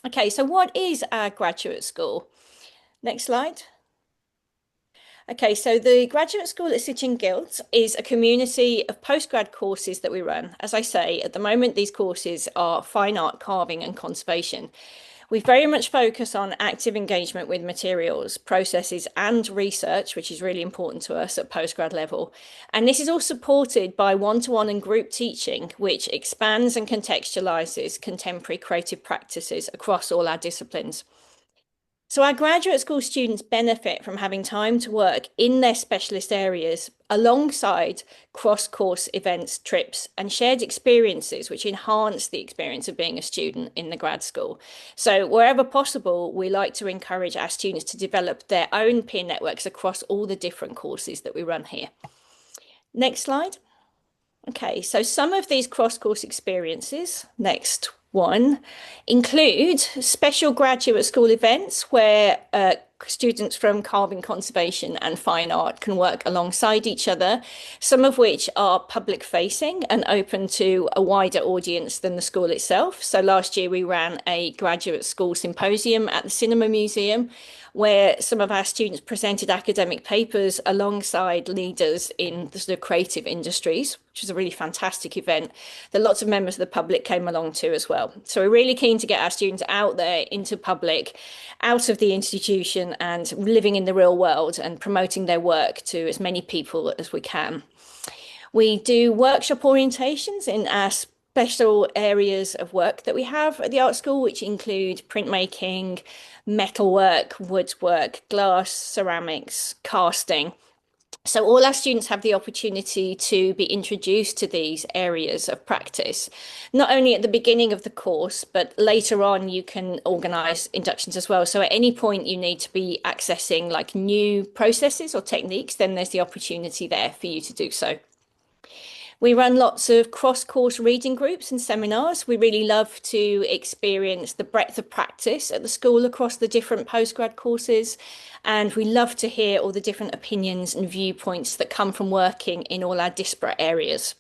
Okay, so what is our graduate school? Next slide. Okay, so the Graduate School at Sitchin Guilds is a community of postgrad courses that we run. As I say, at the moment, these courses are fine art, carving, and conservation. We very much focus on active engagement with materials, processes, and research, which is really important to us at postgrad level. And this is all supported by one-to-one and group teaching, which expands and contextualizes contemporary creative practices across all our disciplines. So our graduate school students benefit from having time to work in their specialist areas alongside cross-course events, trips, and shared experiences, which enhance the experience of being a student in the grad school. So wherever possible, we like to encourage our students to develop their own peer networks across all the different courses that we run here. Next slide. Okay, so some of these cross-course experiences, next one, include special graduate school events where students from carving, conservation and fine art can work alongside each other, some of which are public facing and open to a wider audience than the school itself. So last year we ran a graduate school symposium at the Cinema Museum where some of our students presented academic papers alongside leaders in the sort of creative industries, which was a really fantastic event that lots of members of the public came along to as well. So we're really keen to get our students out there into public, out of the institution and living in the real world and promoting their work to as many people as we can. We do workshop orientations in our special areas of work that we have at the art school, which include printmaking, metalwork, woodwork, glass, ceramics, casting. So all our students have the opportunity to be introduced to these areas of practice, not only at the beginning of the course, but later on you can organise inductions as well. So at any point you need to be accessing like new processes or techniques, then there's the opportunity there for you to do so. We run lots of cross-course reading groups and seminars. We really love to experience the breadth of practice at the school across the different postgrad courses. And we love to hear all the different opinions and viewpoints that come from working in all our disparate areas.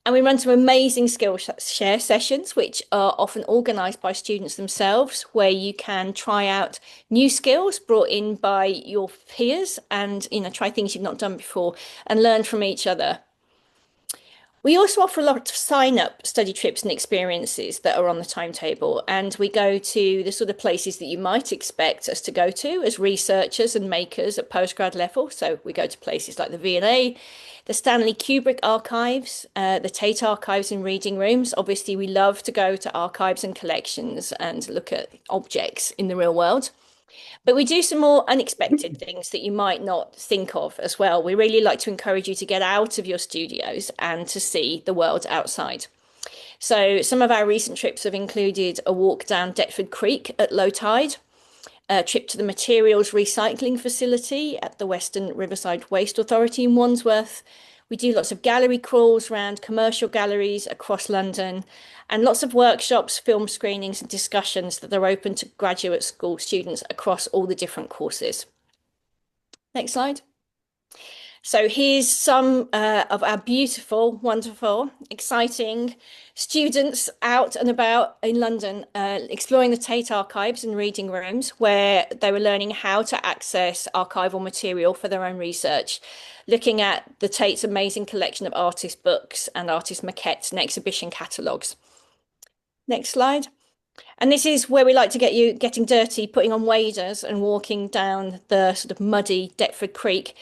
And we run some amazing skill share sessions, which are often organised by students themselves, where you can try out new skills brought in by your peers and, try things you've not done before and learn from each other. We also offer a lot of sign-up study trips and experiences that are on the timetable, and we go to the sort of places that you might expect us to go to as researchers and makers at postgrad level. So we go to places like the V&A, the Stanley Kubrick Archives, the Tate Archives and reading rooms. Obviously, we love to go to archives and collections and look at objects in the real world. But we do some more unexpected things that you might not think of as well. We really like to encourage you to get out of your studios and to see the world outside. So some of our recent trips have included a walk down Deptford Creek at low tide, a trip to the materials recycling facility at the Western Riverside Waste Authority in Wandsworth. We do lots of gallery crawls around commercial galleries across London and lots of workshops, film screenings and discussions that are open to graduate school students across all the different courses. Next slide. So here's some of our beautiful, wonderful, exciting students out and about in London, exploring the Tate archives and reading rooms where they were learning how to access archival material for their own research, looking at the Tate's amazing collection of artist books and artist maquettes and exhibition catalogues. Next slide. And this is where we like to get you getting dirty, putting on waders and walking down the sort of muddy Deptford Creek.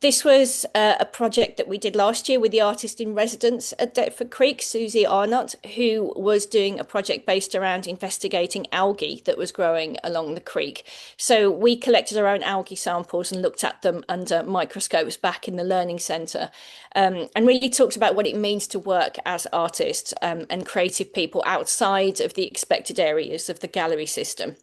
This was a project that we did last year with the artist in residence at Deptford Creek, Susie Arnott, who was doing a project based around investigating algae that was growing along the creek. So we collected our own algae samples and looked at them under microscopes back in the Learning Centre, and really talked about what it means to work as artists and creative people outside of the expected areas of the gallery system.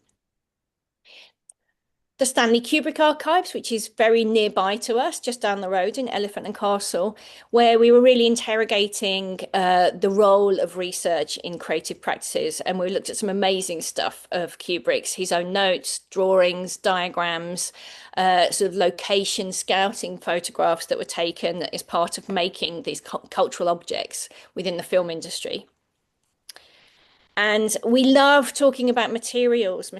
The Stanley Kubrick Archives, which is very nearby to us, just down the road in Elephant and Castle, where we were really interrogating the role of research in creative practices. And we looked at some amazing stuff of Kubrick's, his own notes, drawings, diagrams, sort of location scouting photographs that were taken as part of making these cultural objects within the film industry. And we love talking about materials,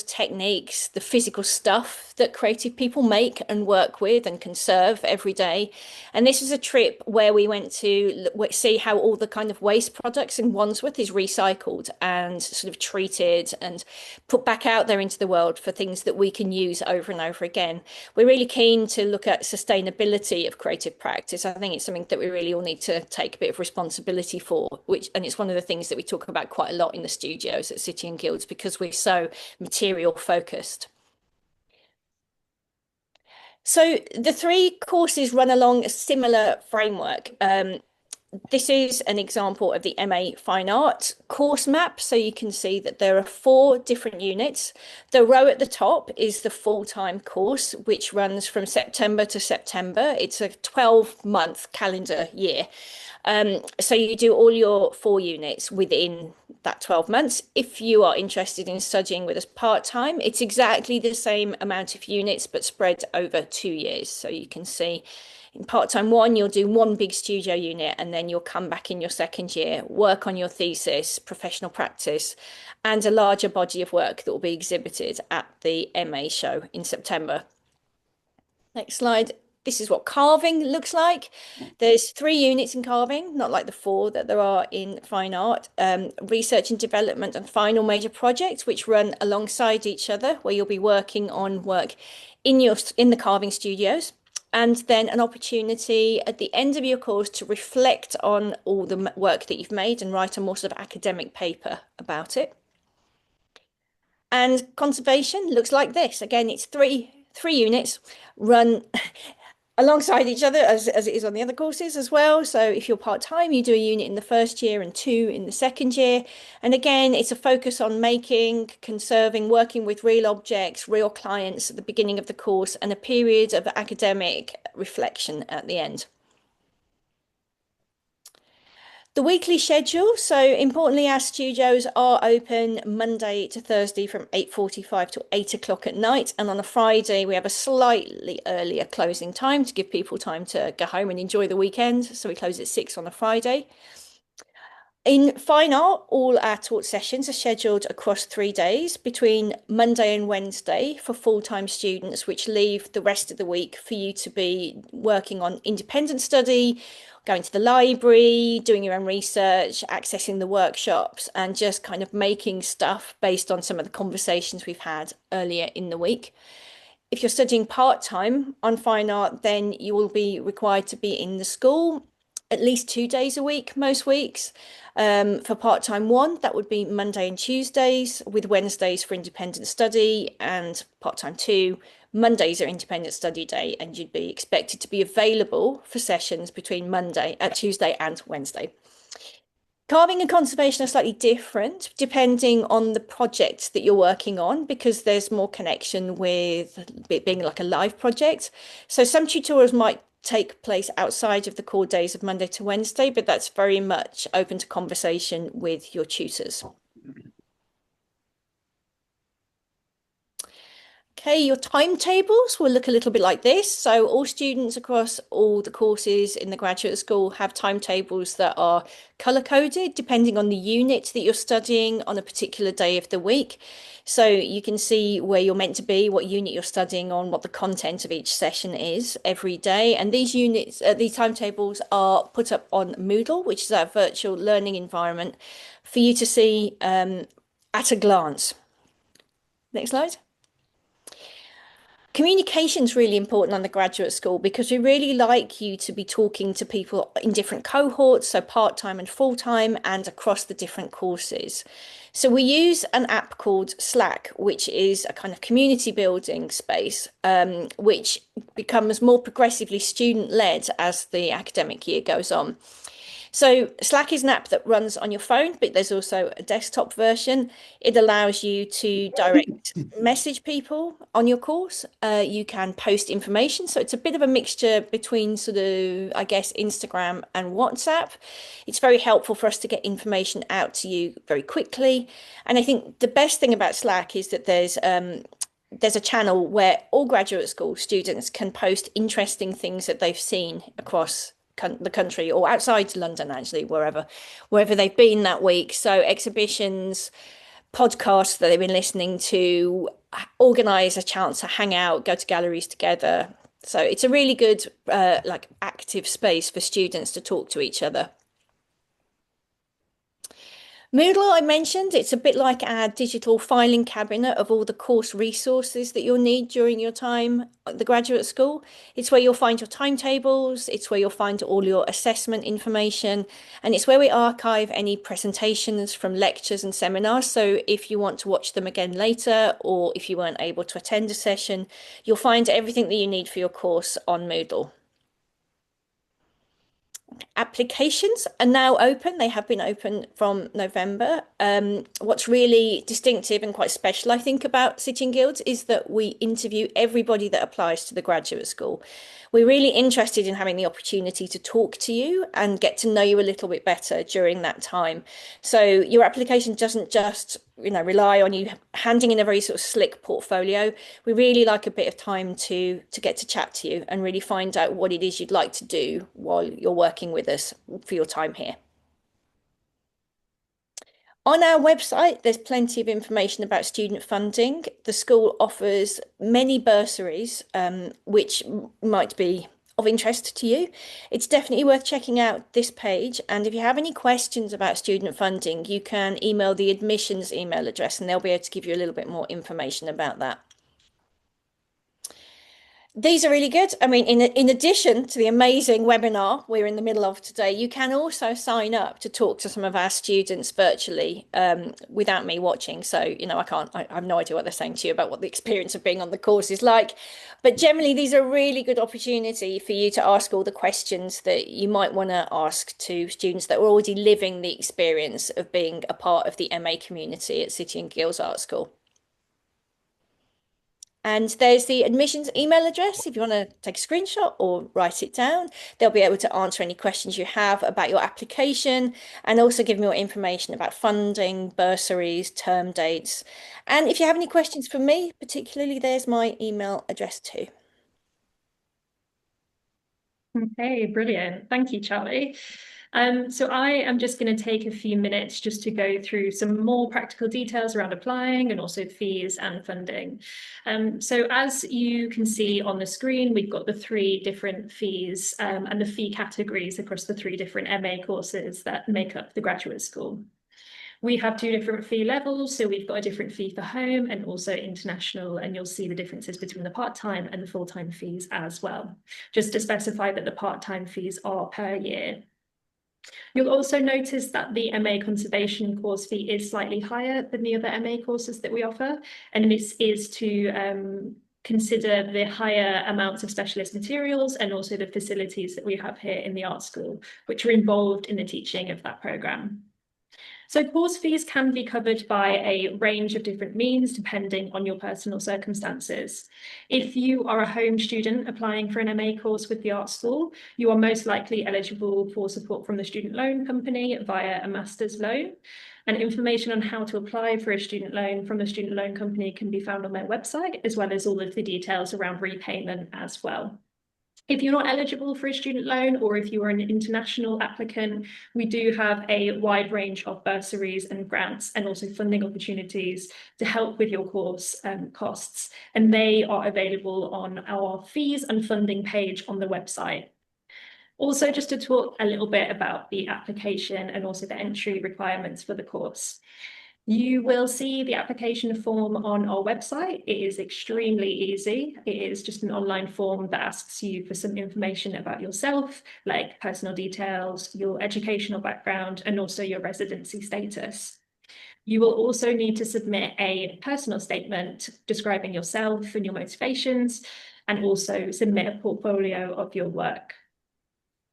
techniques, the physical stuff that creative people make and work with and conserve every day. And this is a trip where we went to see how all the kind of waste products in Wandsworth is recycled and sort of treated and put back out there into the world for things that we can use over and over again. We're really keen to look at sustainability of creative practice. I think it's something that we really all need to take a bit of responsibility for, and it's one of the things that we talk about quite a lot in the studios at City and Guilds because we're so material focused. So the three courses run along a similar framework. This is an example of the MA Fine Art course map. So you can see that there are 4 different units. The row at the top is the full-time course, which runs from September to September. It's a 12-month calendar year. So you do all your 4 units within that 12 months. If you are interested in studying with us part-time, it's exactly the same amount of units, but spread over 2 years. So you can see in part-time 1, you'll do 1 big studio unit, and then you'll come back in your second year, work on your thesis, professional practice, and a larger body of work that will be exhibited at the MA show in September. Next slide. This is what carving looks like. There's 3 units in carving, not like the 4 that there are in fine art. Research and development and final major projects, which run alongside each other, where you'll be working on work in the carving studios. And then an opportunity at the end of your course to reflect on all the work that you've made and write a more sort of academic paper about it. And conservation looks like this. Again, it's three units run alongside each other as it is on the other courses as well. So if you're part-time, you do a unit in the first year and 2 in the second year. And again, it's a focus on making, conserving, working with real objects, real clients at the beginning of the course, and a period of academic reflection at the end. The weekly schedule. So importantly, our studios are open Monday to Thursday from 8:45 to 8 o'clock at night. And on a Friday, we have a slightly earlier closing time to give people time to go home and enjoy the weekend. So we close at 6 on a Friday. In fine art, all our taught sessions are scheduled across 3 days between Monday and Wednesday for full-time students, which leave the rest of the week for you to be working on independent study, going to the library, doing your own research, accessing the workshops, and just kind of making stuff based on some of the conversations we've had earlier in the week. If you're studying part-time on fine art, then you will be required to be in the school at least 2 days a week, most weeks. For part-time 1, that would be Monday and Tuesdays, with Wednesdays for independent study, and part-time 2, Mondays are independent study day, and you'd be expected to be available for sessions between Tuesday and Wednesday. Carving and conservation are slightly different depending on the project that you're working on, because there's more connection with it being like a live project. So some tutorials might take place outside of the core days of Monday to Wednesday, but that's very much open to conversation with your tutors. Okay, your timetables will look a little bit like this. So all students across all the courses in the graduate school have timetables that are color-coded depending on the unit that you're studying on a particular day of the week. So you can see where you're meant to be, what unit you're studying on, what the content of each session is every day. And these timetables are put up on Moodle, which is our virtual learning environment, for you to see at a glance. Next slide. Communication is really important on the graduate school because we really like you to be talking to people in different cohorts, so part-time and full-time, and across the different courses. So we use an app called Slack, which is a kind of community building space, which becomes more progressively student-led as the academic year goes on. So Slack is an app that runs on your phone, but there's also a desktop version. It allows you to direct message people on your course. You can post information. So it's a bit of a mixture between sort of, I guess, Instagram and WhatsApp. It's very helpful for us to get information out to you very quickly. And I think the best thing about Slack is that there's a channel where all graduate school students can post interesting things that they've seen across the country or outside London, actually, wherever they've been that week. So exhibitions, podcasts that they've been listening to, organize a chance to hang out, go to galleries together. So it's a really good like active space for students to talk to each other. Moodle, I mentioned, it's a bit like our digital filing cabinet of all the course resources that you'll need during your time at the graduate school. It's where you'll find your timetables, it's where you'll find all your assessment information, and it's where we archive any presentations from lectures and seminars. So if you want to watch them again later, or if you weren't able to attend a session, you'll find everything that you need for your course on Moodle. Applications are now open. They have been open from November. What's really distinctive and quite special, I think, about City and Guilds is that we interview everybody that applies to the graduate school. We're really interested in having the opportunity to talk to you and get to know you a little bit better during that time. So your application doesn't just, rely on you handing in a very sort of slick portfolio. We really like a bit of time to get to chat to you and really find out what it is you'd like to do while you're working with us for your time here. On our website, there's plenty of information about student funding. The school offers many bursaries, which might be of interest to you. It's definitely worth checking out this page. And if you have any questions about student funding, you can email the admissions email address and they'll be able to give you a little bit more information about that. These are really good. I mean, in addition to the amazing webinar we're in the middle of today, you can also sign up to talk to some of our students virtually without me watching. So, I have no idea what they're saying to you about what the experience of being on the course is like. But generally, these are a really good opportunity for you to ask all the questions that you might want to ask to students that are already living the experience of being a part of the MA community at City and Guilds Art School. And there's the admissions email address if you want to take a screenshot or write it down. They'll be able to answer any questions you have about your application and also give more information about funding, bursaries, term dates. And if you have any questions for me, particularly, there's my email address too. Okay, brilliant. Thank you, Charlie. So I am just going to take a few minutes just to go through some more practical details around applying and also fees and funding. So as you can see on the screen, we've got the 3 different fees and the fee categories across the 3 different MA courses that make up the graduate school. We have 2 different fee levels, so we've got a different fee for home and also international, and you'll see the differences between the part-time and the full-time fees as well. Just to specify that the part-time fees are per year. You'll also notice that the MA Conservation course fee is slightly higher than the other MA courses that we offer, and this is to consider the higher amounts of specialist materials and also the facilities that we have here in the art school, which are involved in the teaching of that programme. So course fees can be covered by a range of different means depending on your personal circumstances. If you are a home student applying for an MA course with the art school, you are most likely eligible for support from the student loan company via a master's loan. And information on how to apply for a student loan from the student loan company can be found on their website, as well as all of the details around repayment as well. If you're not eligible for a student loan or if you are an international applicant, we do have a wide range of bursaries and grants and also funding opportunities to help with your course costs. And they are available on our fees and funding page on the website. Also, just to talk a little bit about the application and also the entry requirements for the course. You will see the application form on our website. It is extremely easy. It is just an online form that asks you for some information about yourself, like personal details, your educational background, and also your residency status. You will also need to submit a personal statement describing yourself and your motivations, and also submit a portfolio of your work.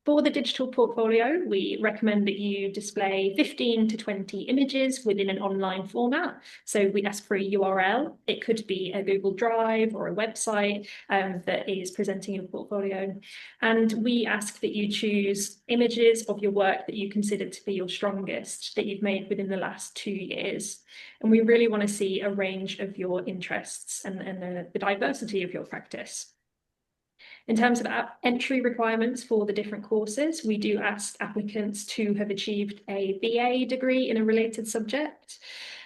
For the digital portfolio, we recommend that you display 15 to 20 images within an online format. So we ask for a URL. It could be a Google Drive or a website that is presenting your portfolio. And we ask that you choose images of your work that you consider to be your strongest that you've made within the last 2 years. And we really want to see a range of your interests and the diversity of your practice. In terms of entry requirements for the different courses, we do ask applicants to have achieved a BA degree in a related subject,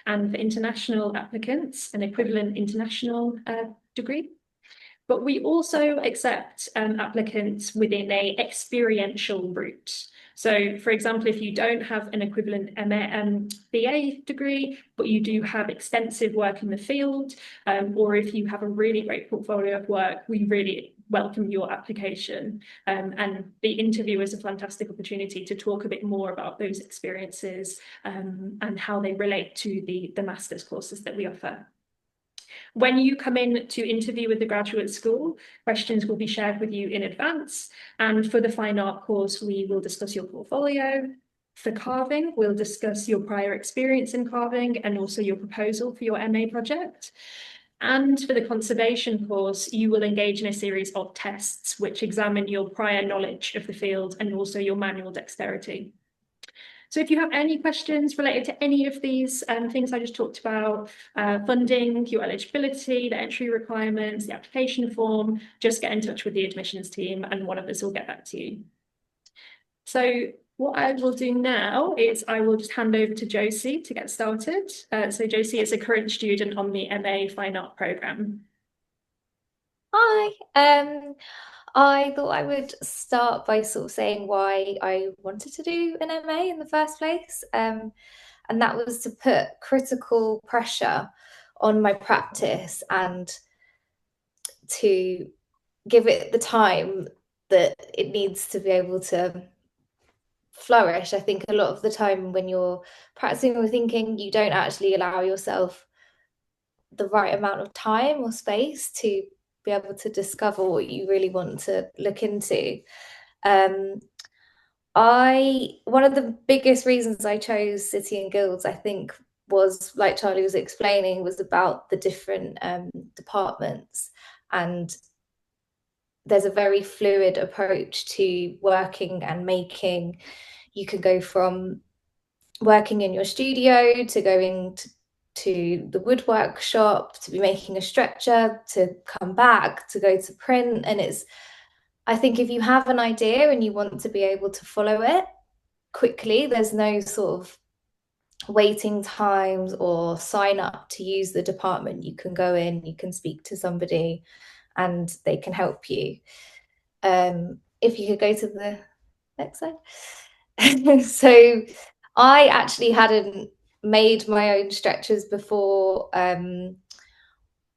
and for international applicants, an equivalent international degree. But we also accept applicants within a experiential route. So, for example, if you don't have an equivalent BA degree, but you do have extensive work in the field, or if you have a really great portfolio of work, we really welcome your application. And the interview is a fantastic opportunity to talk a bit more about those experiences and how they relate to the master's courses that we offer. When you come in to interview with the graduate school, questions will be shared with you in advance. And for the fine art course, we will discuss your portfolio. For carving, we'll discuss your prior experience in carving and also your proposal for your MA project. And for the conservation course, you will engage in a series of tests which examine your prior knowledge of the field and also your manual dexterity. So if you have any questions related to any of these things I just talked about, funding, your eligibility, the entry requirements, the application form, just get in touch with the admissions team and one of us will get back to you. So what I will do now is I will just hand over to Josie to get started. So Josie is a current student on the MA Fine Art programme. Hi. I thought I would start by sort of saying why I wanted to do an MA in the first place. And that was to put critical pressure on my practice and to give it the time that it needs to be able to flourish. I think a lot of the time when you're practicing or thinking, you don't actually allow yourself the right amount of time or space to be able to discover what you really want to look into. One of the biggest reasons I chose City and Guilds, I think, was, like Charlie was explaining, was about the different departments, and there's a very fluid approach to working and making. You can go from working in your studio to going to the woodwork shop, to be making a stretcher, to come back, to go to print. And I think if you have an idea and you want to be able to follow it quickly, there's no sort of waiting times or sign up to use the department. You can go in, you can speak to somebody and they can help you. If you could go to the next slide. So I actually hadn't made my own stretchers before,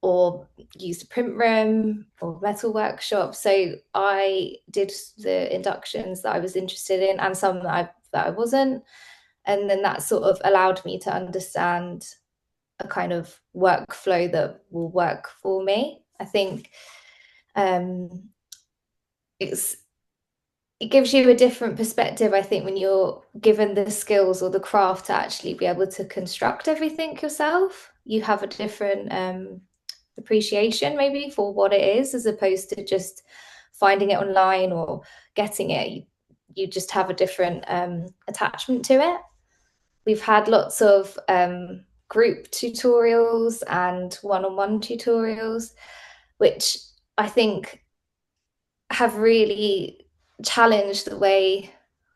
or used a print room or metal workshop. So I did the inductions that I was interested in and some that I wasn't. And then that sort of allowed me to understand a kind of workflow that will work for me. I think it gives you a different perspective, I think, when you're given the skills or the craft to actually be able to construct everything yourself. You have a different appreciation maybe for what it is, as opposed to just finding it online or getting it. You just have a different attachment to it. We've had lots of group tutorials and one-on-one tutorials, which I think have really challenged the way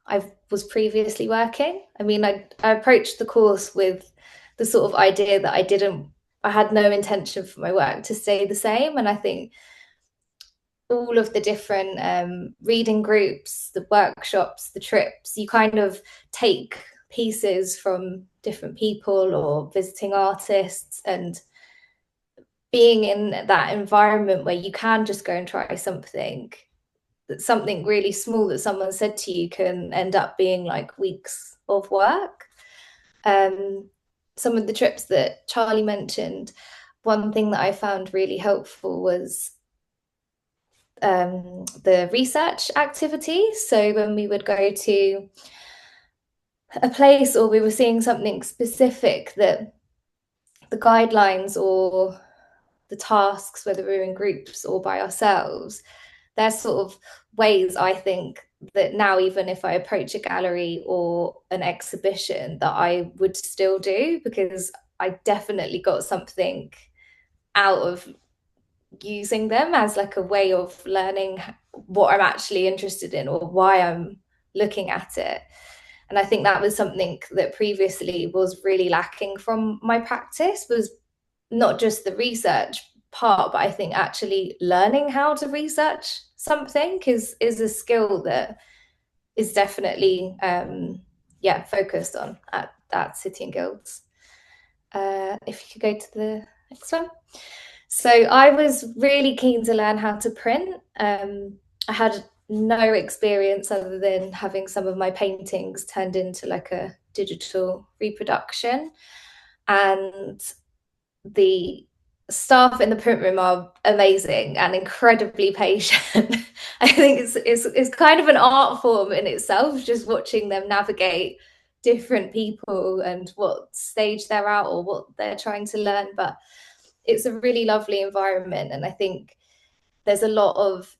I was previously working. I mean, I approached the course with the sort of idea that I had no intention for my work to stay the same. And I think all of the different reading groups, the workshops, the trips, you kind of take pieces from different people or visiting artists, and being in that environment where you can just go and try something really small that someone said to you can end up being like weeks of work. Some of the trips that Charlie mentioned, one thing that I found really helpful was the research activities. So when we would go to a place or we were seeing something specific, that the guidelines or the tasks, whether we were in groups or by ourselves, they're sort of ways, I think, that now even if I approach a gallery or an exhibition, that I would still do, because I definitely got something out of using them as like a way of learning what I'm actually interested in or why I'm looking at it. And I think that was something that previously was really lacking from my practice, was not just the research part, but I think actually learning how to research something is a skill that is definitely focused on at City and Guilds. If you could go to the next one. So I was really keen to learn how to print. I had no experience other than having some of my paintings turned into like a digital reproduction. And the staff in the print room are amazing and incredibly patient. I think it's kind of an art form in itself, just watching them navigate different people and what stage they're at or what they're trying to learn. But it's a really lovely environment, and I think there's a lot of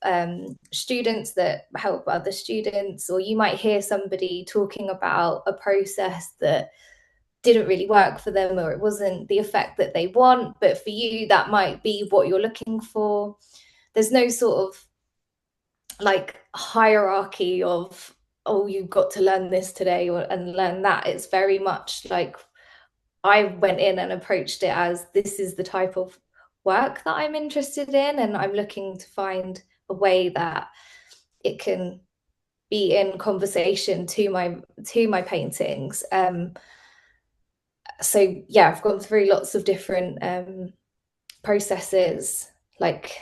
students that help other students, or you might hear somebody talking about a process that didn't really work for them, or it wasn't the effect that they want, but for you that might be what you're looking for. There's no sort of like hierarchy of, oh, you've got to learn this today and learn that. It's very much like I went in and approached it as, this is the type of work that I'm interested in, and I'm looking to find a way that it can be in conversation to my paintings. So yeah, I've gone through lots of different processes, like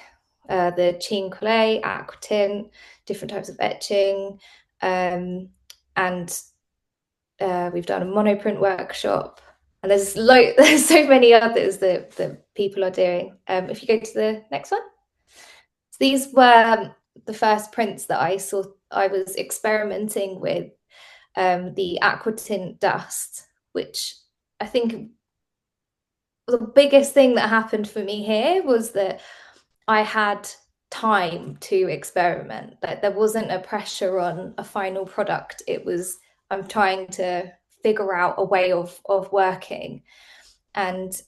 the Chin Colle, aquatint, different types of etching, and we've done a monoprint workshop, and there's so many others that people are doing. If you go to the next one. So these were the first prints that I saw. I was experimenting with the aquatint dust, which I think the biggest thing that happened for me here was that I had time to experiment. Like there wasn't a pressure on a final product. It was, I'm trying to figure out a way of working. And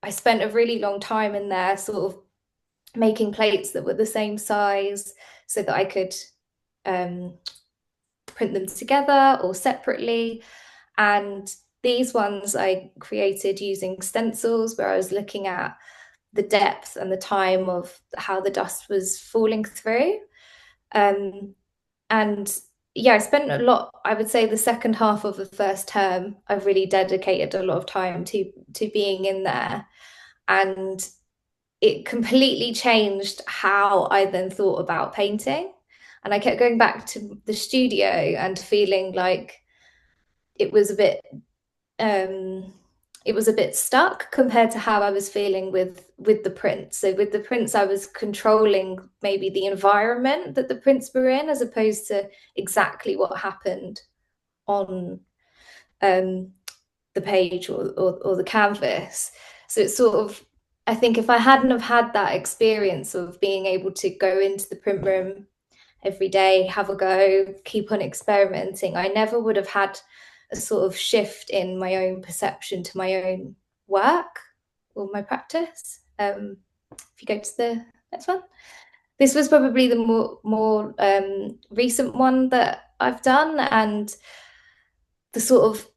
I spent a really long time in there sort of making plates that were the same size so that I could print them together or separately. And these ones I created using stencils, where I was looking at the depth and the time of how the dust was falling through. And yeah, I spent a lot, I would say the second half of the first term, I really dedicated a lot of time to being in there. And it completely changed how I then thought about painting. And I kept going back to the studio and feeling like it was a bit stuck compared to how I was feeling with the prints. So with the prints, I was controlling maybe the environment that the prints were in, as opposed to exactly what happened on the page or the canvas. So it's sort of, I think if I hadn't have had that experience of being able to go into the print room every day, have a go, keep on experimenting, I never would have had a sort of shift in my own perception to my own work or my practice. If you go to the next one. This was probably the more recent one that I've done, and the sort of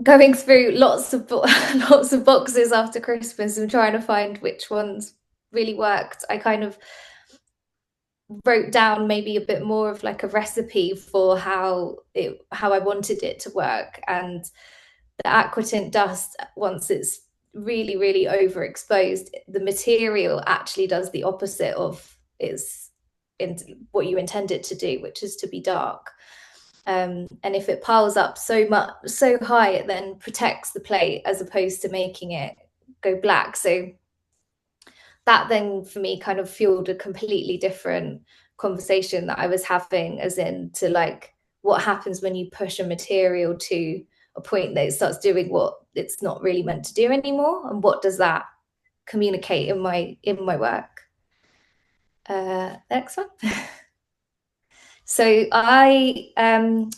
going through lots of boxes after Christmas and trying to find which ones really worked. I kind of wrote down maybe a bit more of like a recipe for how I wanted it to work. And the aquatint dust, once it's really, really overexposed, the material actually does the opposite of what you intend it to do, which is to be dark. And if it piles up so high, it then protects the plate as opposed to making it go black. So that then for me kind of fueled a completely different conversation that I was having, as in to like, what happens when you push a material to a point that it starts doing what it's not really meant to do anymore, and what does that communicate in my work. Next one. So I'm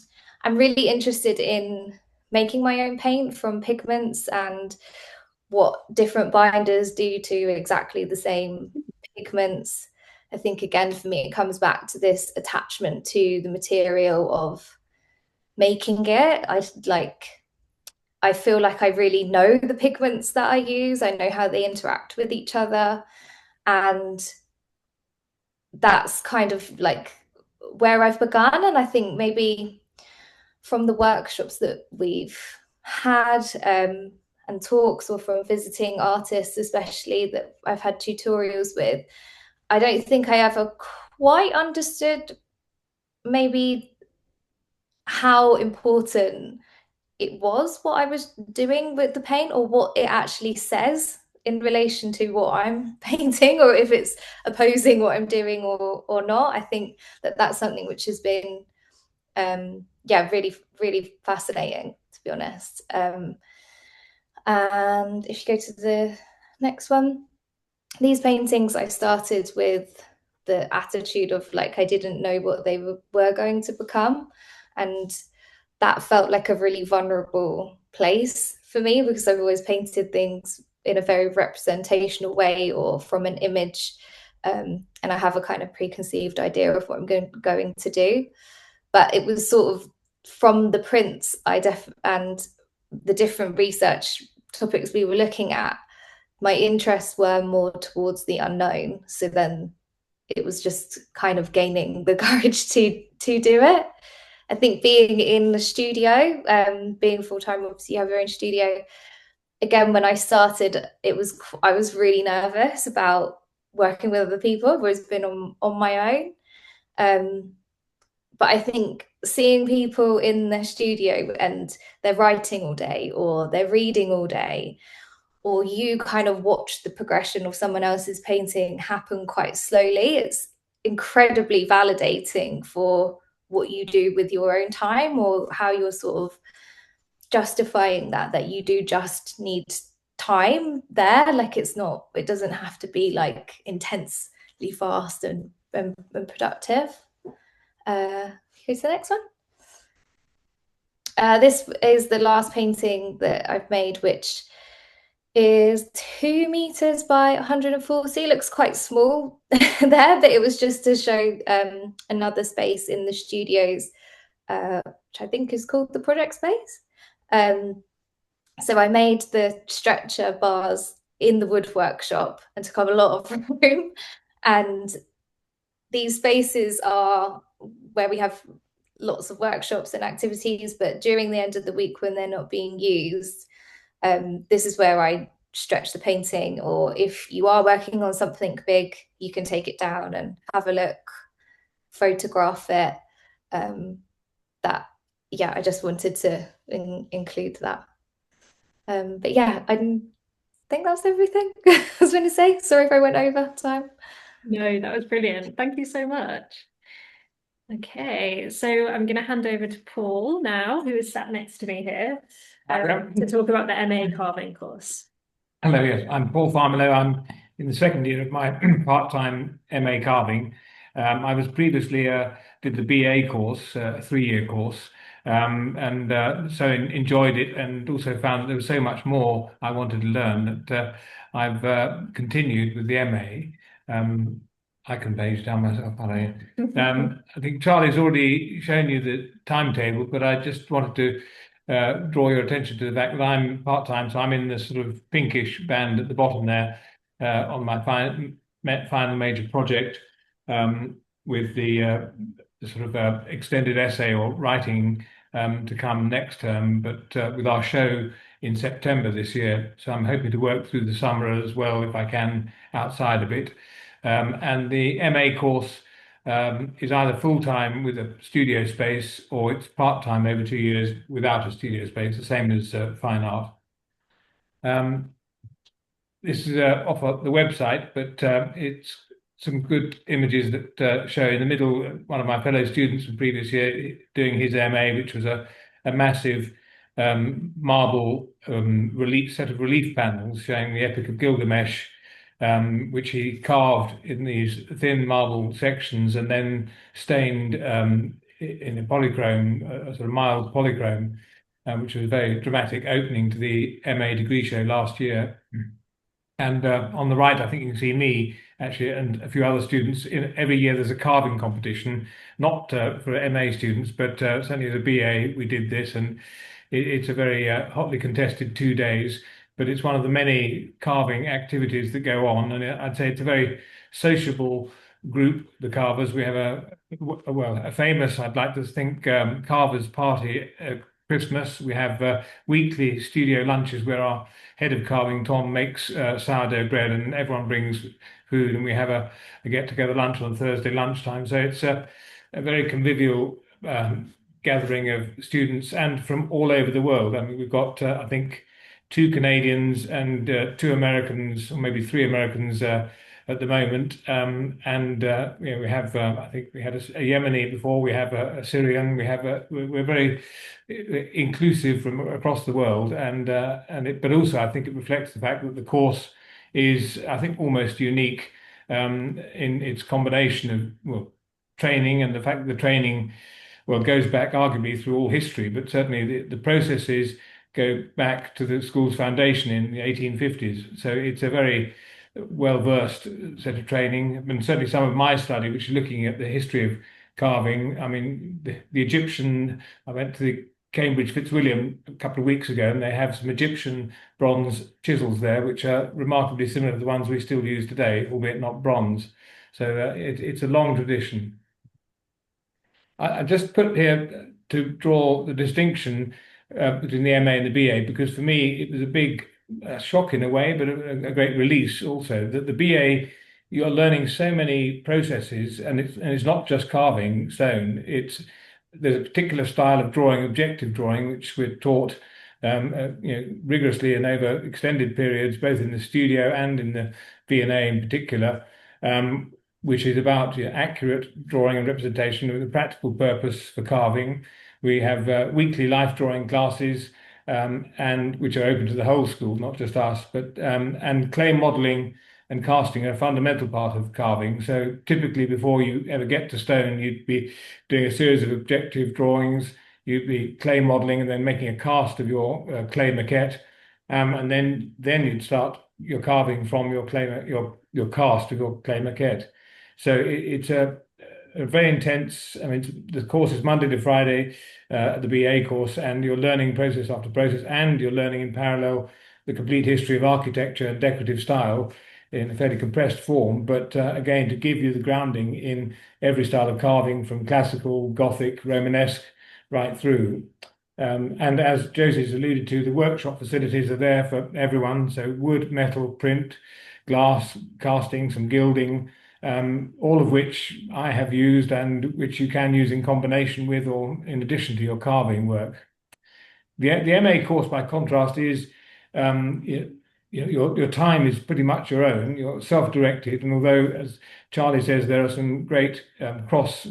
really interested in making my own paint from pigments and what different binders do to exactly the same pigments. I think again for me it comes back to this attachment to the material of making it. I feel like I really know the pigments that I use. I know how they interact with each other, and that's kind of like where I've begun. And I think maybe from the workshops that we've had and talks, or from visiting artists especially that I've had tutorials with, I don't think I ever quite understood maybe how important it was what I was doing with the paint, or what it actually says in relation to what I'm painting, or if it's opposing what I'm doing or not. I think that that's something which has been really, really fascinating, to be honest. And if you go to the next one, these paintings I started with the attitude of like I didn't know what they were going to become, and that felt like a really vulnerable place for me, because I've always painted things in a very representational way or from an image, and I have a kind of preconceived idea of what I'm going to do. But it was sort of from the prints and the different research topics we were looking at, my interests were more towards the unknown. So then it was just kind of gaining the courage to do it. I think being in the studio, being full-time, obviously you have your own studio. Again, when I started, I was really nervous about working with other people. I've always been on my own. But I think seeing people in their studio and they're writing all day, or they're reading all day, or you kind of watch the progression of someone else's painting happen quite slowly, it's incredibly validating for what you do with your own time, or how you're sort of justifying that you do just need time there. Like it doesn't have to be like intensely fast and productive. Go to the next one. This is the last painting that I've made, which is 2 meters by 140. It looks quite small there, but it was just to show another space in the studios, which I think is called the project space. So I made the stretcher bars in the wood workshop and took up a lot of room. And these spaces are where we have lots of workshops and activities, but during the end of the week when they're not being used, this is where I stretch the painting. Or if you are working on something big, you can take it down and have a look, photograph it. I just wanted to include that. But yeah, I think that's everything I was going to say. Sorry if I went over time. No, that was brilliant. Thank you so much. Okay, so I'm going to hand over to Paul now, who is sat next to me here, to talk about the MA carving course. Hello, yes, I'm Paul Farmiloe. I'm in the second year of my part-time MA carving. I was previously did the BA course, a 3-year course, so enjoyed it, and also found that there was so much more I wanted to learn that I've continued with the MA. I can page down myself, I think Charlie's already shown you the timetable, but I just wanted to draw your attention to the fact that I'm part-time, so I'm in this sort of pinkish band at the bottom there on my final major project, with the sort of extended essay or writing to come next term, but with our show in September this year. So I'm hoping to work through the summer as well, if I can, outside a bit. And the MA course is either full-time with a studio space, or it's part-time over 2 years without a studio space, the same as fine art. This is off of the website, but it's some good images that show in the middle one of my fellow students from previous year doing his MA, which was a massive marble set of relief panels showing the Epic of Gilgamesh, which he carved in these thin marble sections and then stained in a polychrome, a sort of mild polychrome, which was a very dramatic opening to the MA degree show last year. And on the right, I think you can see me actually, and a few other students. Every year there's a carving competition, not for MA students, but certainly as a BA we did this, and it's a very hotly contested 2 days. But it's one of the many carving activities that go on, and I'd say it's a very sociable group, the carvers. We have a famous, I'd like to think, carvers party at Christmas. We have weekly studio lunches where our head of carving, Tom, makes sourdough bread, and everyone brings food, and we have a get-together lunch on Thursday lunchtime. So it's a very convivial gathering of students and from all over the world. I mean, we've got, I think, 2 Canadians and 2 Americans, or maybe 3 Americans at the moment. We have, I think we had a Yemeni before, we have a Syrian, we're very inclusive from across the world. But also I think it reflects the fact that the course is, I think, almost unique in its combination of, training, and the fact that the training, goes back arguably through all history, but certainly the processes go back to the school's foundation in the 1850s. So it's a very well-versed set of training. And certainly some of my study, which is looking at the history of carving. I mean, the Egyptian, I went to the Cambridge Fitzwilliam a couple of weeks ago, and they have some Egyptian bronze chisels there, which are remarkably similar to the ones we still use today, albeit not bronze. So it's a long tradition. I just put here to draw the distinction between the MA and the BA, because for me it was a big shock in a way, but a great release also, that the BA, you're learning so many processes, and it's not just carving stone. There's a particular style of drawing, objective drawing, which we're taught rigorously and over extended periods, both in the studio and in the V&A in particular, which is about accurate drawing and representation with a practical purpose for carving. We have weekly life drawing classes, and which are open to the whole school, not just us. But and clay modelling and casting are a fundamental part of carving. So typically, before you ever get to stone, you'd be doing a series of objective drawings. You'd be clay modelling and then making a cast of your clay maquette, and then you'd start your carving from your your cast of your clay maquette. So it's a very intense. I mean, the course is Monday to Friday, the BA course, and you're learning process after process, and you're learning in parallel the complete history of architecture and decorative style in a fairly compressed form. But again, to give you the grounding in every style of carving, from classical, Gothic, Romanesque, right through. And as Josie's alluded to, the workshop facilities are there for everyone. So wood, metal, print, glass, casting, some gilding, all of which I have used and which you can use in combination with or in addition to your carving work. The MA course, by contrast, is your time is pretty much your own. You're self-directed, and although, as Charlie says, there are some great cross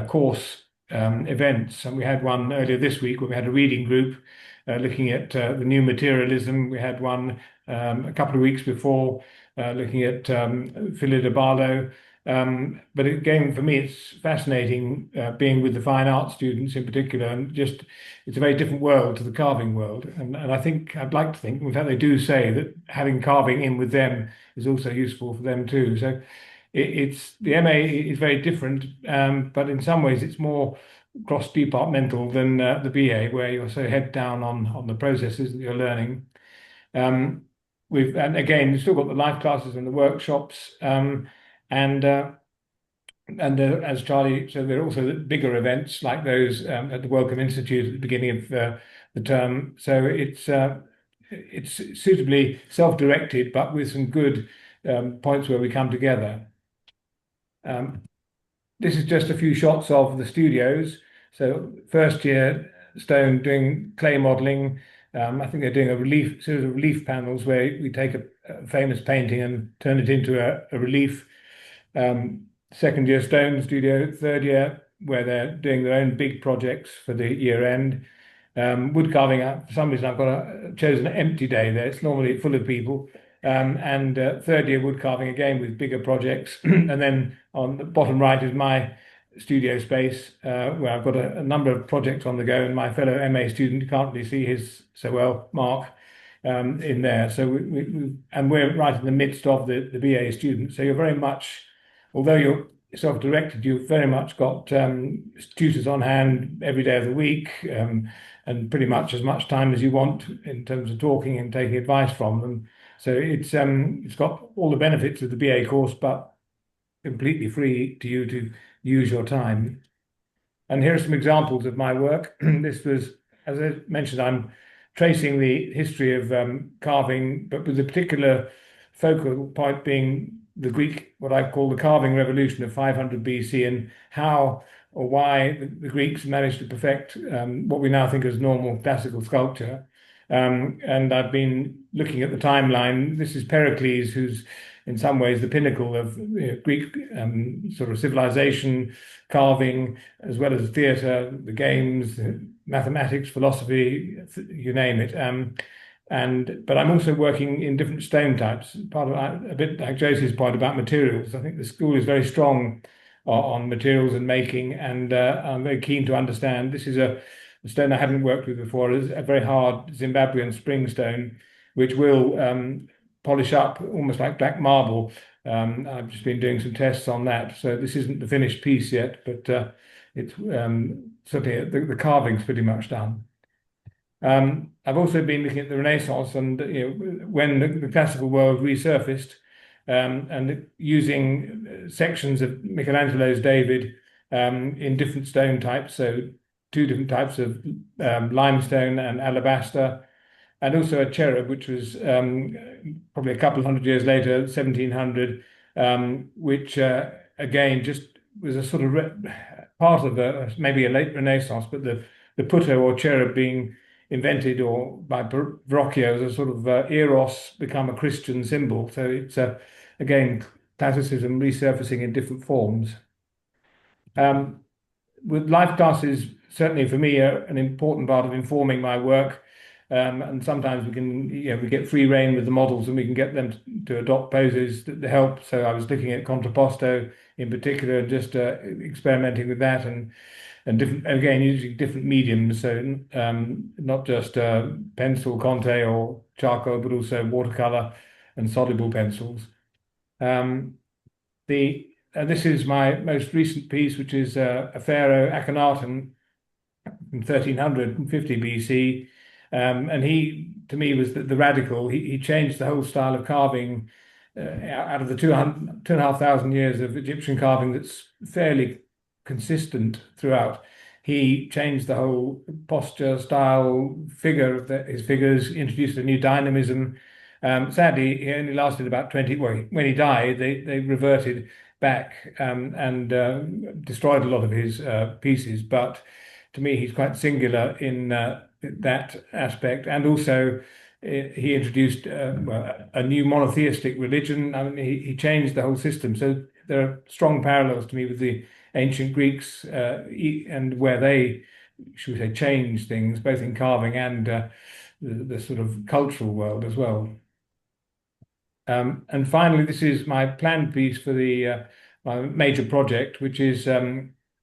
course events, and we had one earlier this week where we had a reading group looking at the new materialism. We had one a couple of weeks before looking at Philida de Barlow. But again, for me, it's fascinating being with the fine art students in particular, and just it's a very different world to the carving world. And I think I'd like to think, in fact, they do say that having carving in with them is also useful for them too. So it's the MA is very different, but in some ways it's more cross-departmental than the BA, where you're so head down on the processes that you're learning. And again, we've still got the life classes and the workshops, as Charlie said, there are also bigger events like those at the Wellcome Institute at the beginning of the term. So it's suitably self-directed, but with some good points where we come together. This is just a few shots of the studios. So first year Stone doing clay modelling. I think they're doing a series of relief panels where we take a famous painting and turn it into a relief. Second year Stone studio. Third year, where they're doing their own big projects for the year end. Wood carving, for some reason I've chosen an empty day there. It's normally full of people. And third year wood carving again with bigger projects. And then on the bottom right is my studio space, where I've got a number of projects on the go, and my fellow MA student, you can't really see his so well, Mark, in there. So we're right in the midst of the BA students. So you're very much, although you're self-directed, you've very much got tutors on hand every day of the week, and pretty much as much time as you want in terms of talking and taking advice from them. So it's got all the benefits of the BA course, but completely free to you to use your time. And here are some examples of my work. This was, as I mentioned, I'm tracing the history of carving, but with a particular focal point being the Greek, what I call the carving revolution of 500 BC, and how or why the Greeks managed to perfect what we now think as normal classical sculpture. And I've been looking at the timeline. This is Pericles, who's in some ways the pinnacle of Greek sort of civilization, carving, as well as theatre, the games, mathematics, philosophy, you name it. But I'm also working in different stone types. Part of a bit like Josie's point about materials. I think the school is very strong on materials and making, and I'm very keen to understand. This is a stone I haven't worked with before. It's a very hard Zimbabwean spring stone, which will polish up almost like black marble. I've just been doing some tests on that. So this isn't the finished piece yet, but it's certainly the carving's pretty much done. I've also been looking at the Renaissance and when the classical world resurfaced, and using sections of Michelangelo's David in different stone types. So 2 different types of limestone and alabaster, and also a cherub, which was probably a couple of hundred years later, 1700, which again just was a sort of part of maybe a late Renaissance, but the putto or cherub being invented or by Verrocchio as a sort of eros, become a Christian symbol. So it's again classicism resurfacing in different forms. With life classes, certainly for me, an important part of informing my work. And sometimes we get free rein with the models and we can get them to adopt poses that help. So I was looking at contrapposto in particular, just experimenting with that and different, again, using different mediums. So not just pencil, Conte or charcoal, but also watercolor and soluble pencils. This is my most recent piece, which is a pharaoh Akhenaten from 1350 BC. And he, to me, was the radical. He changed the whole style of carving out of the 2,500 years of Egyptian carving that's fairly consistent throughout. He changed the whole posture, style, figure of his figures, introduced a new dynamism. Sadly, he only lasted about 20. Well, when he died, they reverted back and destroyed a lot of his pieces. But to me, he's quite singular in that aspect, and also he introduced a new monotheistic religion. I mean, he changed the whole system. So there are strong parallels to me with the ancient Greeks and where they, should we say, changed things, both in carving and the sort of cultural world as well. And finally, this is my planned piece for my major project, which is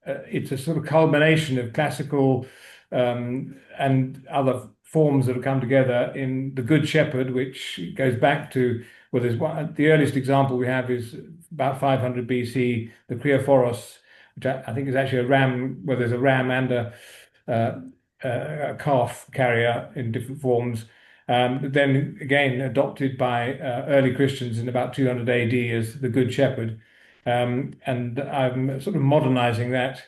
it's a sort of culmination of classical and other forms that have come together in the Good Shepherd, which goes back to, well, the earliest example we have is about 500 BC, the Kriophoros, which I think is actually a ram, where there's a ram and a calf carrier in different forms. But then again adopted by early Christians in about 200 AD as the Good Shepherd. And I'm sort of modernizing that,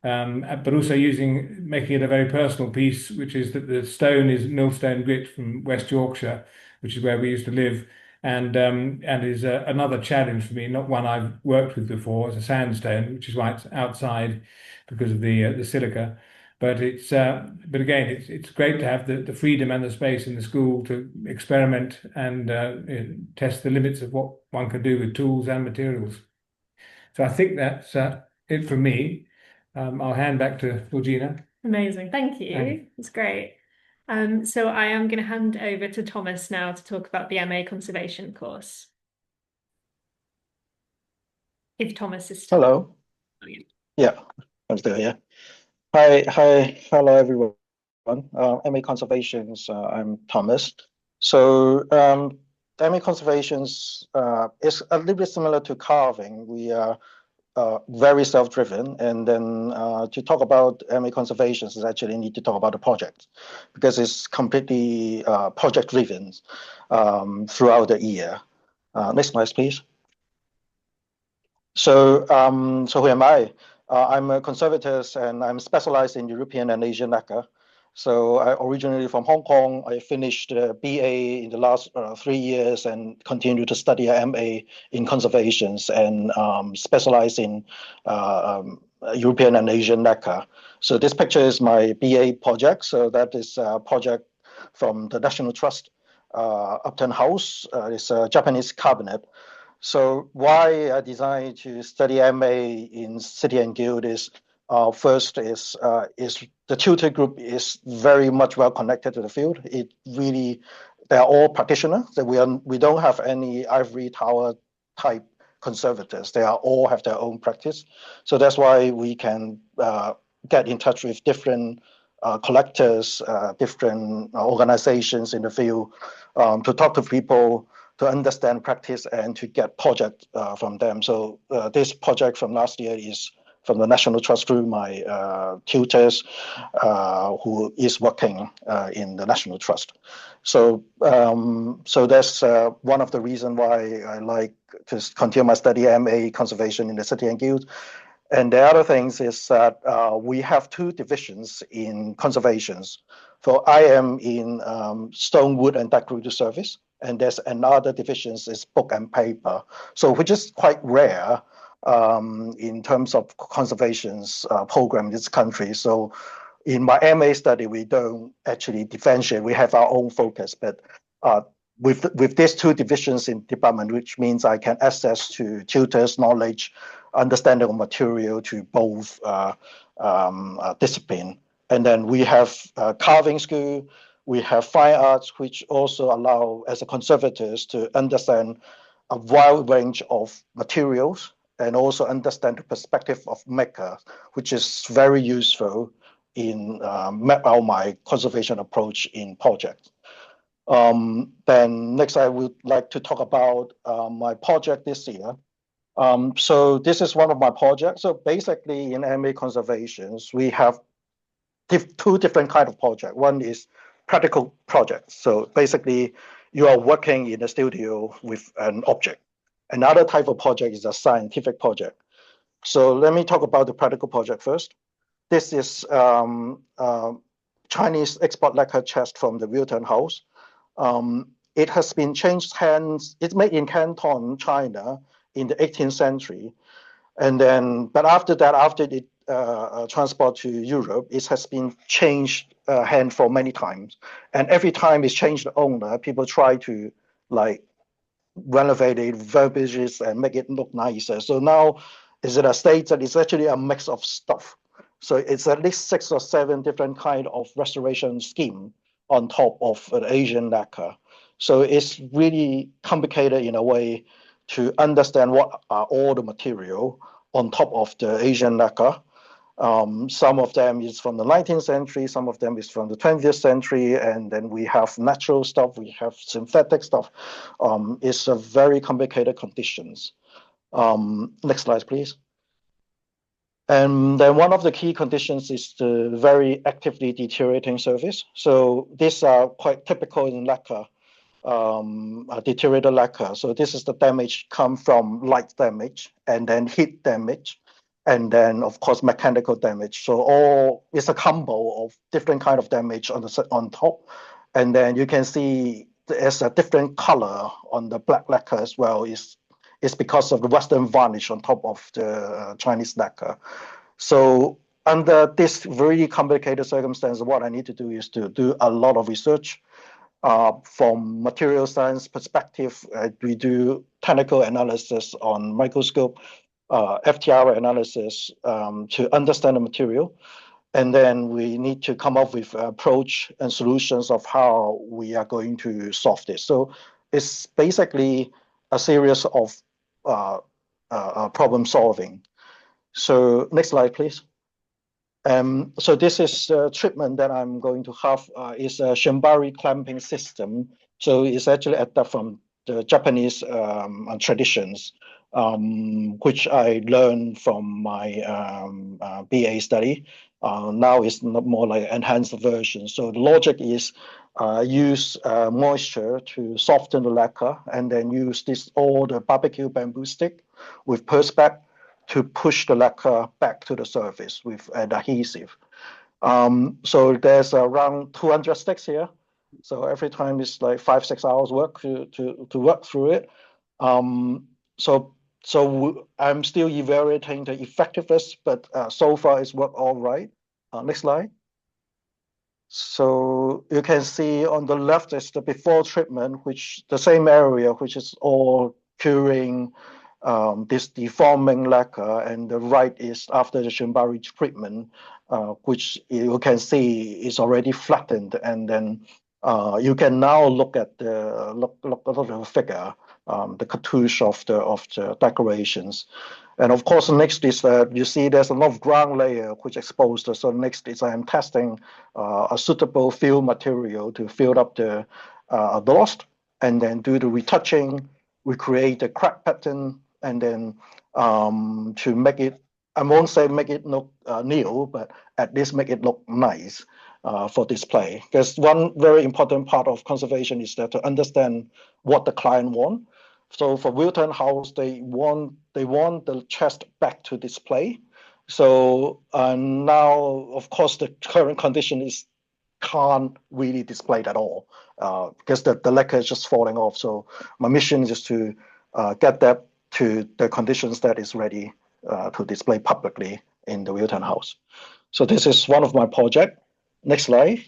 but also making it a very personal piece, which is that the stone is millstone grit from West Yorkshire, which is where we used to live, and is another challenge for me, not one I've worked with before. It's a sandstone, which is why it's outside because of the silica. But again, it's great to have the freedom and the space in the school to experiment and test the limits of what one can do with tools and materials. So I think that's it from me. I'll hand back to Georgina. Amazing, thank you. It's great. So I am going to hand over to Thomas now to talk about the MA Conservation course. If Thomas is still. Hello. Yeah, I'm still here. Hi, hello everyone. MA Conservations. I'm Thomas. So MA conservations is a little bit similar to carving. We are very self-driven, and then to talk about MA conservations is actually need to talk about the project, because it's completely project-driven throughout the year. Next slide, please. So who am I? I'm a conservator, and I'm specialized in European and Asian lacquer. So I originally from Hong Kong. I finished a BA in the last 3 years and continue to study a MA in conservations and specialize in European and Asian lacquer. So this picture is my BA project. So that is a project from the National Trust, Upton House. It's a Japanese cabinet. So why I designed to study MA in City and Guild is first is the tutor group is very much well connected to the field. It really, they are all practitioners. So we don't have any ivory tower type conservators. They are all have their own practice. So that's why we can get in touch with different collectors, different organizations in the field to talk to people, to understand practice and to get project from them. So this project from last year is from the National Trust through my tutors who is working in the National Trust. So so that's one of the reasons why I like to continue my study MA conservation in the City and Guild. And the other things is that we have 2 divisions in conservations. So I am in stone, wood, and decorative service. And there's another division is book and paper. So which is quite rare in terms of conservations program in this country. So in my MA study, we don't actually differentiate. We have our own focus, but with these 2 divisions in department, which means I can access to tutors' knowledge, understanding of material to both discipline. And then we have carving school, we have fine arts, which also allow as a conservators to understand a wide range of materials and also understand the perspective of maker, which is very useful in map out my conservation approach in projects. Then next, I would like to talk about my project this year. So this is one of my projects. So basically in MA conservations, we have 2 different kind of project. One is practical projects. So basically you are working in a studio with an object. Another type of project is a scientific project. So let me talk about the practical project first. This is Chinese export lacquer chest from the Wilton House. It has been changed hands. It's made in Canton, China in the 18th century. And then, but after that, after it transport to Europe, it has been changed hand for many times. And every time it's changed the owner, people try to like renovate it, refurbish it, and make it look nicer. So now is it a state that it's actually a mix of stuff. So it's at least 6 or 7 different kind of restoration scheme on top of an Asian lacquer. So it's really complicated in a way to understand what are all the material on top of the Asian lacquer. Some of them is from the 19th century, some of them is from the 20th century, and then we have natural stuff, we have synthetic stuff. It's a very complicated conditions. Next slide, please. And then one of the key conditions is the very actively deteriorating surface. So these are quite typical in lacquer, deteriorated lacquer. So this is the damage come from light damage and then heat damage. And then, of course, mechanical damage. So all it's a combo of different kind of damage on top. And then you can see there's a different color on the black lacquer as well. It's because of the Western varnish on top of the Chinese lacquer. So under this very complicated circumstance, what I need to do is to do a lot of research. From material science perspective, we do technical analysis on microscope, FTIR analysis to understand the material. And then we need to come up with approach and solutions of how we are going to solve this. So it's basically a series of problem solving. So next slide, please. So this is treatment that I'm going to have is a Shimabari clamping system So it's actually adapted from the Japanese traditions, which I learned from my BA study. Now it's more like enhanced version. So the logic is use moisture to soften the lacquer, and then use this all the barbecue bamboo stick with perspex to push the lacquer back to the surface with an adhesive. So there's around 200 sticks here. So every time it's like 5-6 hours work to work through it. So I'm still evaluating the effectiveness, but so far it's worked all right. Next slide. So you can see on the left is the before treatment, which the same area, which is all curing this deforming lacquer, and the right is after the Shimabari treatment, which you can see is already flattened, and then you can now look at the figure, the cartouche of the decorations. And of course, next is that you see there's a lot of ground layer which exposed. So next is I'm testing a suitable fill material to fill up the lost, and then do the retouching, recreate the crack pattern, and then to make it, I won't say make it look new, but at least make it look nice for display. Because one very important part of conservation is that to understand what the client want. So for Wilton House, they want the chest back to display. So now, of course, the current condition is can't really display it at all because the lacquer is just falling off. So my mission is to get that to the conditions that is ready to display publicly in the Wilton House. So this is one of my project. Next slide.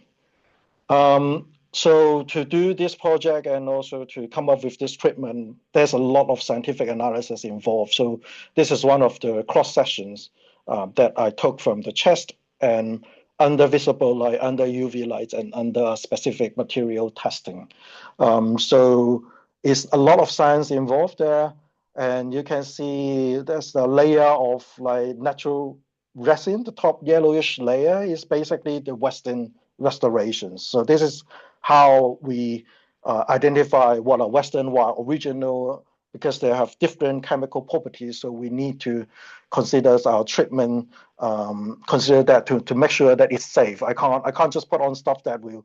So to do this project and also to come up with this treatment, there's a lot of scientific analysis involved. So this is one of the cross sections that I took from the chest and under visible light, under UV lights, and under specific material testing. So it's a lot of science involved there. And you can see there's a layer of like natural resin. The top yellowish layer is basically the Western restorations. So this is how we identify what are Western, what are original, because they have different chemical properties. So we need to consider our treatment, consider that to make sure that it's safe. I can't just put on stuff that will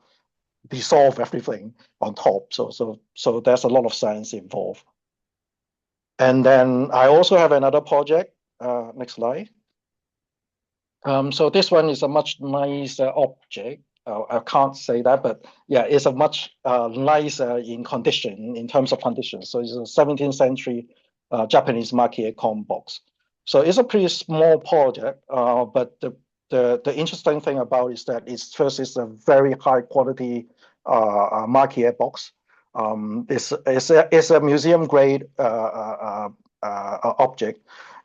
dissolve everything on top. So there's a lot of science involved. And then I also have another project. Next slide. So this one is a much nicer object. I can't say that, but yeah, it's a much nicer in condition, in terms of conditions. So it's a 17th century Japanese makie comb box. So it's a pretty small project, but the interesting thing about it is that it's a very high quality makie box. It's a museum grade object.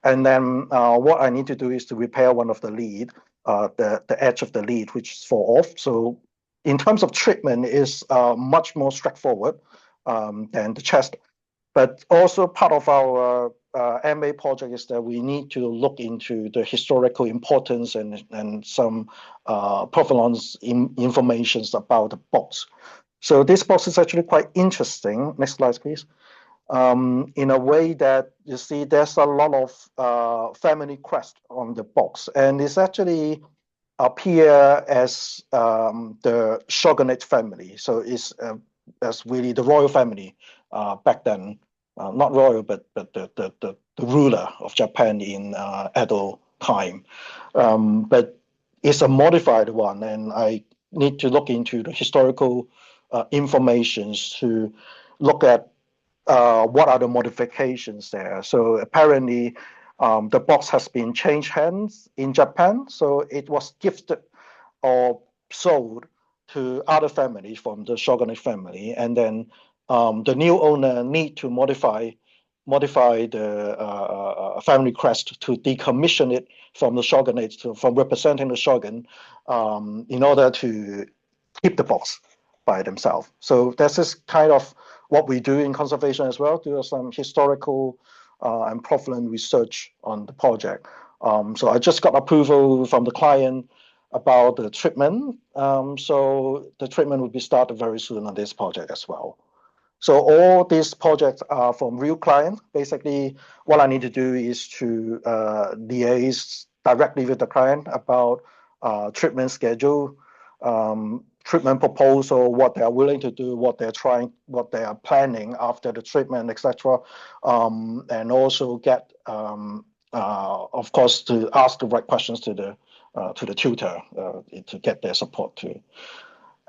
And then what I need to do is to repair one of the lead, the edge of the lead, which fall off. So in terms of treatment, is much more straightforward than the chest. But also part of our MA project is that we need to look into the historical importance and some provenance information about the box. So this box is actually quite interesting. Next slide, please. In a way that you see there's a lot of family crest on the box, and it's actually appear as the shogunate family. So it's as really the royal family back then, not royal, but the ruler of Japan in Edo time. But it's a modified one, and I need to look into the historical informations to look at what are the modifications there. So apparently the box has been changed hands in Japan. So it was gifted or sold to other families from the shogunate family. And then the new owner need to modify the family crest to decommission it from the shogunate, from representing the shogun, in order to keep the box by themselves. So this is kind of what we do in conservation as well, do some historical and provenance research on the project. So I just got approval from the client about the treatment. So the treatment will be started very soon on this project as well. So all these projects are from real clients. Basically, what I need to do is to liaise directly with the client about treatment schedule, treatment proposal, what they are willing to do, what they are planning after the treatment, etc. And also get, of course, to ask the right questions to the tutor to get their support too.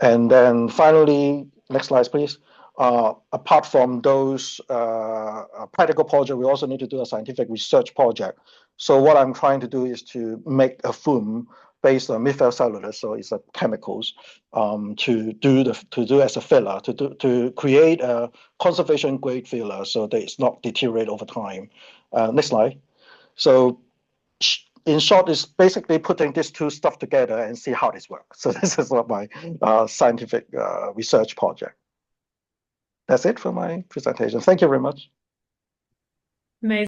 And then finally, next slide, please. Apart from those practical projects, we also need to do a scientific research project. So what I'm trying to do is to make a foam based on methyl cellulose, so it's chemicals, to do as a filler, to create a conservation grade filler, so that it's not deteriorate over time. Next slide. So in short, it's basically putting these two stuff together and see how this works. So this is what my scientific research project. That's it for my presentation. Thank you very much. Amazing.